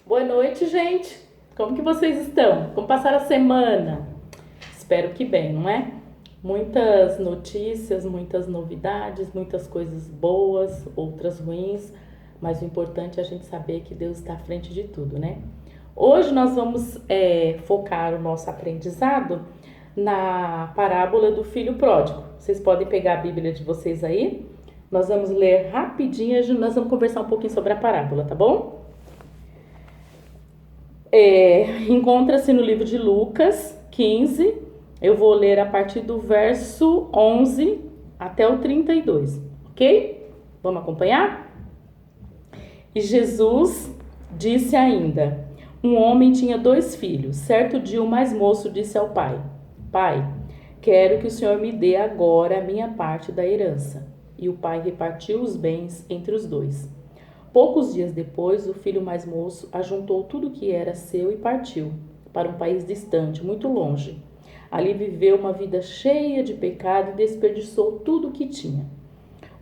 Boa noite, gente. Como que vocês estão? Como passaram a semana? Espero que bem, não é? Muitas notícias, muitas novidades, muitas coisas boas, outras ruins, mas o importante é a gente saber que Deus está à frente de tudo, né? Hoje nós vamos focar o nosso aprendizado na parábola do filho pródigo. Vocês podem pegar a Bíblia de vocês aí. Nós vamos ler rapidinho, nós vamos conversar um pouquinho sobre a parábola, tá bom? Encontra-se no livro de Lucas 15. Eu vou ler a partir do verso 11 até o 32, ok? Vamos acompanhar? E Jesus disse ainda: um homem tinha 2 filhos. Certo dia, o mais moço disse ao pai: Pai, quero que o senhor me dê agora a minha parte da herança. E o pai repartiu os bens entre os 2. Poucos dias depois, o filho mais moço ajuntou tudo que era seu e partiu para um país distante, muito longe. Ali viveu uma vida cheia de pecado e desperdiçou tudo o que tinha.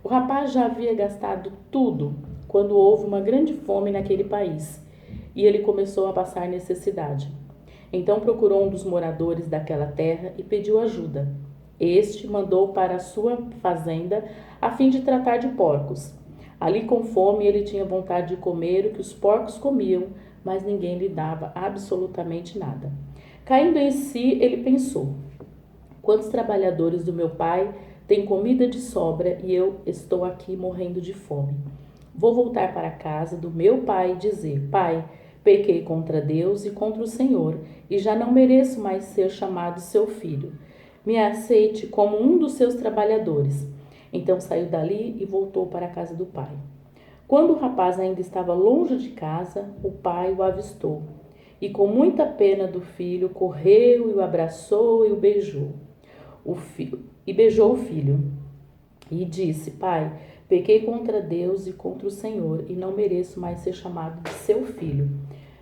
O rapaz já havia gastado tudo quando houve uma grande fome naquele país e ele começou a passar necessidade. Então procurou um dos moradores daquela terra e pediu ajuda. Este mandou para a sua fazenda a fim de tratar de porcos. Ali, com fome, ele tinha vontade de comer o que os porcos comiam, mas ninguém lhe dava absolutamente nada. Caindo em si, ele pensou: quantos trabalhadores do meu pai têm comida de sobra e eu estou aqui morrendo de fome? Vou voltar para a casa do meu pai e dizer: Pai, pequei contra Deus e contra o Senhor, e já não mereço mais ser chamado seu filho. Me aceite como um dos seus trabalhadores. Então saiu dali e voltou para a casa do pai. Quando o rapaz ainda estava longe de casa, o pai o avistou. E com muita pena do filho, correu e o abraçou e o beijou. Beijou o filho. E disse: Pai, pequei contra Deus e contra o Senhor, e não mereço mais ser chamado de seu filho.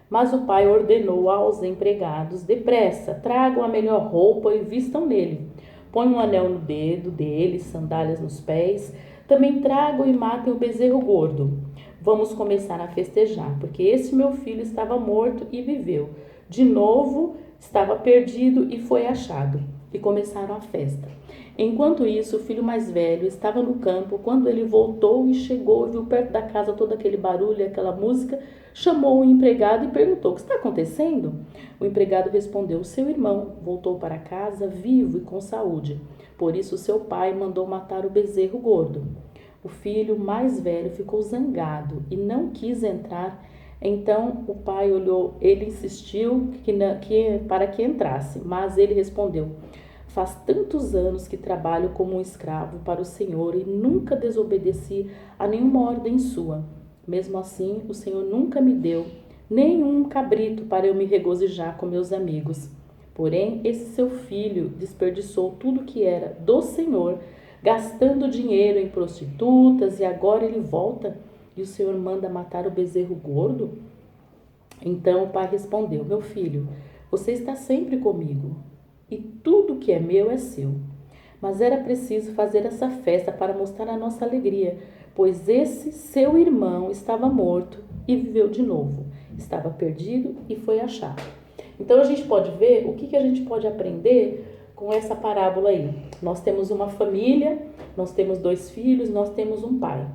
Mas o pai ordenou aos empregados: depressa, tragam a melhor roupa e vistam nele. Põe um anel no dedo dele, sandálias nos pés. Também tragam e matem o bezerro gordo. Vamos começar a festejar, porque esse meu filho estava morto e viveu. De novo, estava perdido e foi achado. E começaram a festa. Enquanto isso, o filho mais velho estava no campo. Quando ele voltou e chegou, viu perto da casa todo aquele barulho e aquela música, chamou o empregado e perguntou: o que está acontecendo? O empregado respondeu: seu irmão voltou para casa vivo e com saúde. Por isso seu pai mandou matar o bezerro gordo. O filho mais velho ficou zangado e não quis entrar. Então o pai olhou, ele insistiu para que entrasse, mas ele respondeu: faz tantos anos que trabalho como um escravo para o Senhor e nunca desobedeci a nenhuma ordem sua. Mesmo assim, o Senhor nunca me deu nenhum cabrito para eu me regozijar com meus amigos. Porém, esse seu filho desperdiçou tudo que era do Senhor, gastando dinheiro em prostitutas, e agora ele volta e o Senhor manda matar o bezerro gordo? Então o pai respondeu: meu filho, você está sempre comigo e tudo que é meu é seu. Mas era preciso fazer essa festa para mostrar a nossa alegria, pois esse seu irmão estava morto e viveu de novo. Estava perdido e foi achado. Então a gente pode ver o que a gente pode aprender com essa parábola aí. Nós temos uma família, nós temos 2 filhos, nós temos um pai.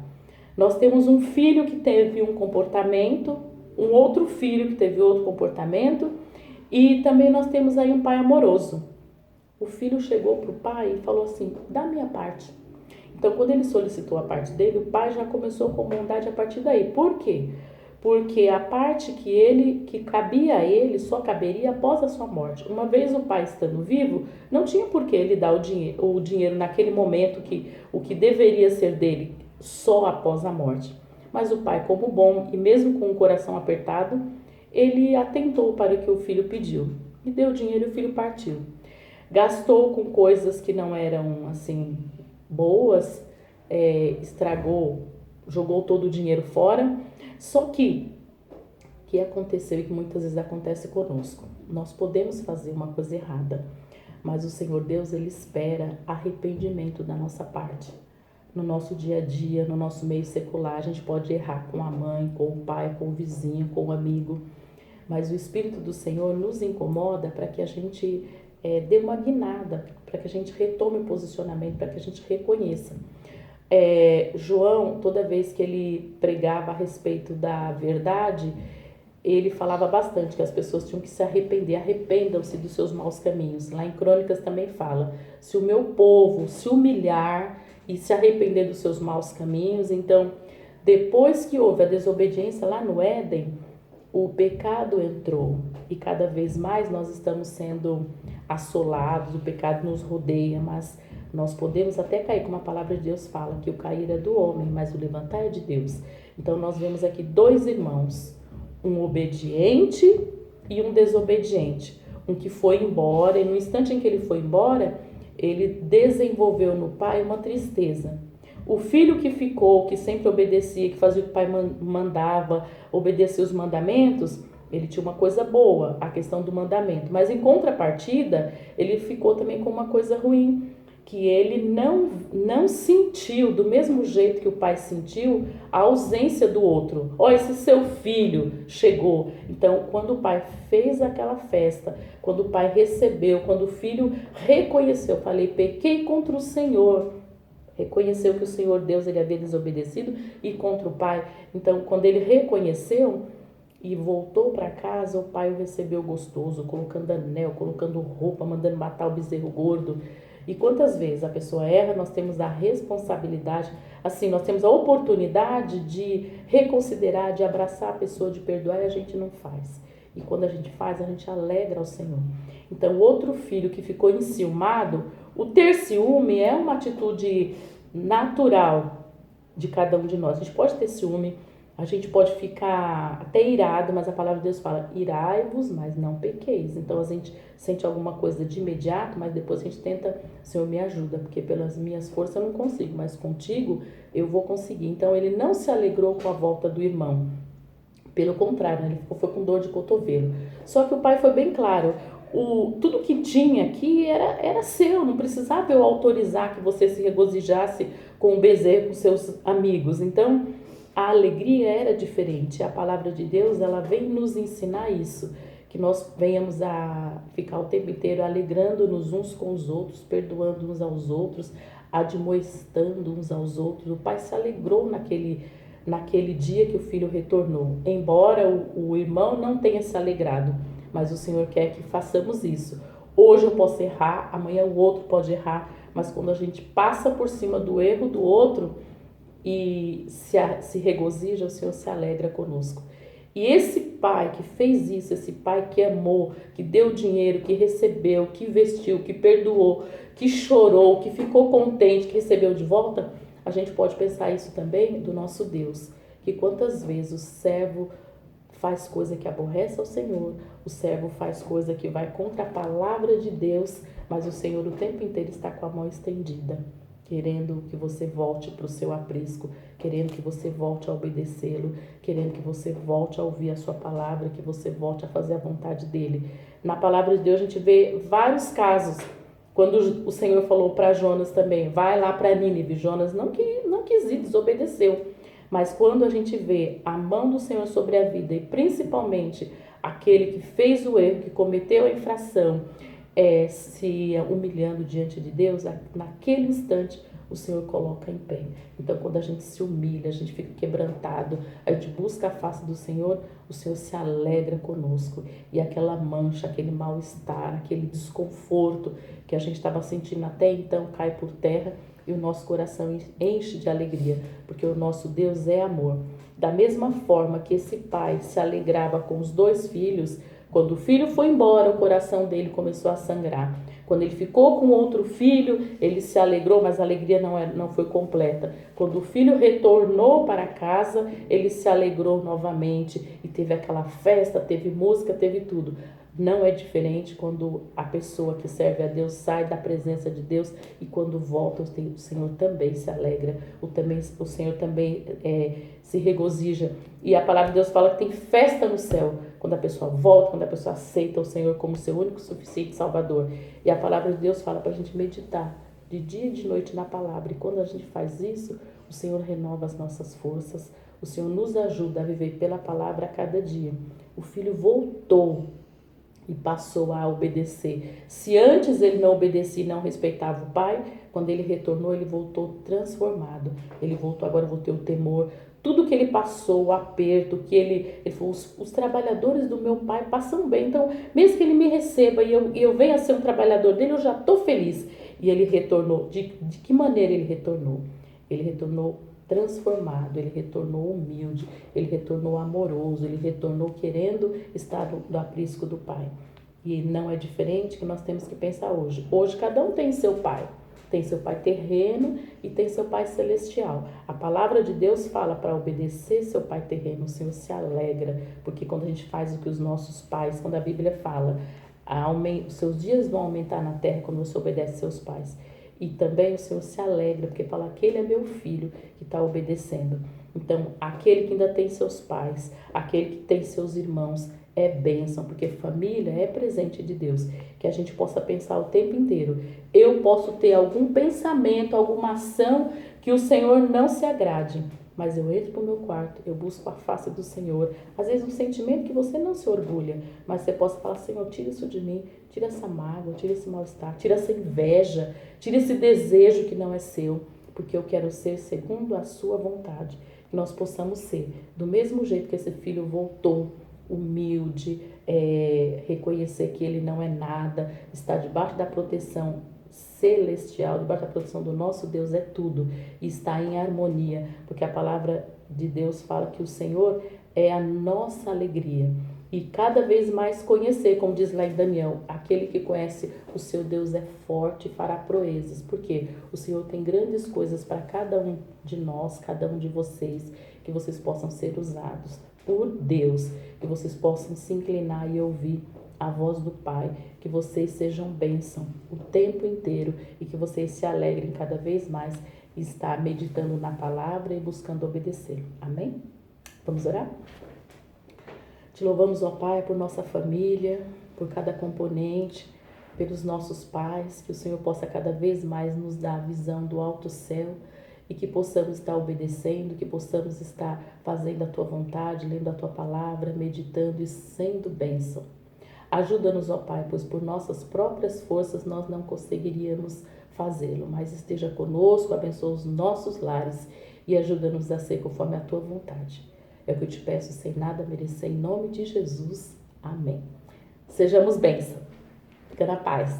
Nós temos um filho que teve um comportamento, um outro filho que teve outro comportamento, e também nós temos aí um pai amoroso. O filho chegou para o pai e falou assim: dá a minha parte. Então, quando ele solicitou a parte dele, o pai já começou com bondade a partir daí. Por quê? Porque a parte que cabia a ele só caberia após a sua morte. Uma vez o pai estando vivo, não tinha por que ele dar o dinheiro naquele momento, o que deveria ser dele só após a morte. Mas o pai, como bom e mesmo com o coração apertado, ele atentou para o que o filho pediu e deu o dinheiro e o filho partiu. Gastou com coisas que não eram assim boas, estragou, jogou todo o dinheiro fora. Só que aconteceu e que muitas vezes acontece conosco. Nós podemos fazer uma coisa errada, mas o Senhor Deus, ele espera arrependimento da nossa parte. no nosso dia a dia, no nosso meio secular. A gente pode errar com a mãe, com o pai, com o vizinho, com o amigo. Mas o Espírito do Senhor nos incomoda para que a gente dê uma guinada, para que a gente retome o posicionamento, para que a gente reconheça. João, toda vez que ele pregava a respeito da verdade, ele falava bastante que as pessoas tinham que se arrepender, arrependam-se dos seus maus caminhos. Lá em Crônicas também fala, se o meu povo se humilhar e se arrepender dos seus maus caminhos. Então, depois que houve a desobediência lá no Éden, o pecado entrou e cada vez mais nós estamos sendo assolados, o pecado nos rodeia, mas nós podemos até cair, como a palavra de Deus fala, que o cair é do homem, mas o levantar é de Deus. Então nós vemos aqui 2 irmãos, um obediente e um desobediente. Um que foi embora, e no instante em que ele foi embora, ele desenvolveu no pai uma tristeza. O filho que ficou, que sempre obedecia, que fazia o que o pai mandava, obedecia os mandamentos, ele tinha uma coisa boa, a questão do mandamento. Mas em contrapartida, ele ficou também com uma coisa ruim, que ele não sentiu, do mesmo jeito que o pai sentiu, a ausência do outro. Esse seu filho chegou. Então, quando o pai fez aquela festa, quando o pai recebeu, quando o filho reconheceu, falei, pequei contra o Senhor, reconheceu que o Senhor Deus ele havia desobedecido e contra o pai. Então, quando ele reconheceu e voltou para casa, o pai o recebeu gostoso, colocando anel, colocando roupa, mandando matar o bezerro gordo. E quantas vezes a pessoa erra, nós temos a responsabilidade, assim, nós temos a oportunidade de reconsiderar, de abraçar a pessoa, de perdoar, e a gente não faz. E quando a gente faz, a gente alegra ao Senhor. Então, o outro filho que ficou enciumado, o ter ciúme é uma atitude natural de cada um de nós. A gente pode ter ciúme, a gente pode ficar até irado, mas a palavra de Deus fala, irai-vos, mas não pequeis. Então, a gente sente alguma coisa de imediato, mas depois a gente tenta, Senhor, me ajuda, porque pelas minhas forças eu não consigo, mas contigo eu vou conseguir. Então, ele não se alegrou com a volta do irmão. Pelo contrário, ele foi com dor de cotovelo. Só que o pai foi bem claro, tudo que tinha aqui era seu, não precisava eu autorizar que você se regozijasse com o bezerro, com seus amigos. Então, a alegria era diferente. A palavra de Deus, ela vem nos ensinar isso, que nós venhamos a ficar o tempo inteiro alegrando-nos uns com os outros, perdoando uns aos outros, admoestando uns aos outros. O pai se alegrou naquele dia que o filho retornou, embora o irmão não tenha se alegrado, mas o Senhor quer que façamos isso. Hoje eu posso errar, amanhã o outro pode errar, mas quando a gente passa por cima do erro do outro e se regozija, o Senhor se alegra conosco. E esse pai que fez isso, esse pai que amou, que deu dinheiro, que recebeu, que vestiu, que perdoou, que chorou, que ficou contente, que recebeu de volta, a gente pode pensar isso também do nosso Deus, que quantas vezes o servo faz coisa que aborrece ao Senhor, o servo faz coisa que vai contra a palavra de Deus, mas o Senhor o tempo inteiro está com a mão estendida, querendo que você volte para o seu aprisco, querendo que você volte a obedecê-lo, querendo que você volte a ouvir a sua palavra, que você volte a fazer a vontade dele. Na palavra de Deus a gente vê vários casos, quando o Senhor falou para Jonas também, vai lá para Nínive, Jonas não quis ir, desobedeceu. Mas quando a gente vê a mão do Senhor sobre a vida, e principalmente aquele que fez o erro, que cometeu a infração, se humilhando diante de Deus, naquele instante o Senhor coloca em pé. Então, quando a gente se humilha, a gente fica quebrantado, a gente busca a face do Senhor, o Senhor se alegra conosco. E aquela mancha, aquele mal-estar, aquele desconforto que a gente estava sentindo até então cai por terra e o nosso coração enche de alegria, porque o nosso Deus é amor. Da mesma forma que esse pai se alegrava com os 2 filhos, quando o filho foi embora, o coração dele começou a sangrar. Quando ele ficou com outro filho, ele se alegrou, mas a alegria não foi completa. Quando o filho retornou para casa, ele se alegrou novamente e teve aquela festa, teve música, teve tudo. Não é diferente quando a pessoa que serve a Deus sai da presença de Deus e quando volta o Senhor também se alegra, o Senhor também se regozija. E a palavra de Deus fala que tem festa no céu quando a pessoa volta, quando a pessoa aceita o Senhor como seu único, suficiente Salvador. E a palavra de Deus fala para a gente meditar de dia e de noite na palavra. E quando a gente faz isso, o Senhor renova as nossas forças, o Senhor nos ajuda a viver pela palavra a cada dia. O filho voltou e passou a obedecer. Se antes ele não obedecia e não respeitava o pai, quando ele retornou, ele voltou transformado. Ele voltou, agora vou ter o temor. Tudo que ele passou, o aperto, que ele falou, os trabalhadores do meu pai passam bem. Então, mesmo que ele me receba e eu venha a ser um trabalhador dele, eu já estou feliz. E ele retornou. De que maneira ele retornou? Ele retornou transformado, ele retornou humilde, ele retornou amoroso, ele retornou querendo estar no aprisco do Pai. E não é diferente que nós temos que pensar hoje. Hoje cada um tem seu pai. Tem seu pai terreno e tem seu pai celestial. A palavra de Deus fala para obedecer seu pai terreno, o Senhor se alegra, porque quando a gente faz o que os nossos pais, quando a Bíblia fala, os seus dias vão aumentar na terra quando você obedece seus pais. E também o Senhor se alegra, porque fala, aquele é meu filho que está obedecendo. Então, aquele que ainda tem seus pais, aquele que tem seus irmãos, é bênção, porque família é presente de Deus. Que a gente possa pensar o tempo inteiro. Eu posso ter algum pensamento, alguma ação que o Senhor não se agrade, mas eu entro para o meu quarto, eu busco a face do Senhor. Às vezes um sentimento que você não se orgulha, mas você possa falar, Senhor, tira isso de mim, tira essa mágoa, tira esse mal-estar, tira essa inveja, tira esse desejo que não é seu, porque eu quero ser segundo a sua vontade. Que nós possamos ser, do mesmo jeito que esse filho voltou, humilde, reconhecer que ele não é nada, está debaixo da proteção celestial, debaixo da proteção do nosso Deus é tudo, e está em harmonia, porque a palavra de Deus fala que o Senhor é a nossa alegria. E cada vez mais conhecer, como diz lá em Daniel, aquele que conhece o seu Deus é forte e fará proezas, porque o Senhor tem grandes coisas para cada um de nós, cada um de vocês, que vocês possam ser usados por Deus, que vocês possam se inclinar e ouvir a voz do Pai, que vocês sejam bênção o tempo inteiro e que vocês se alegrem cada vez mais e estar meditando na palavra e buscando obedecer. Amém? Vamos orar? Te louvamos, ó Pai, por nossa família, por cada componente, pelos nossos pais, que o Senhor possa cada vez mais nos dar a visão do alto céu e que possamos estar obedecendo, que possamos estar fazendo a Tua vontade, lendo a Tua palavra, meditando e sendo bênção. Ajuda-nos, ó Pai, pois por nossas próprias forças nós não conseguiríamos fazê-lo, mas esteja conosco, abençoa os nossos lares e ajuda-nos a ser conforme a Tua vontade. É o que eu te peço sem nada merecer, em nome de Jesus. Amém. Sejamos bênção. Fica na paz.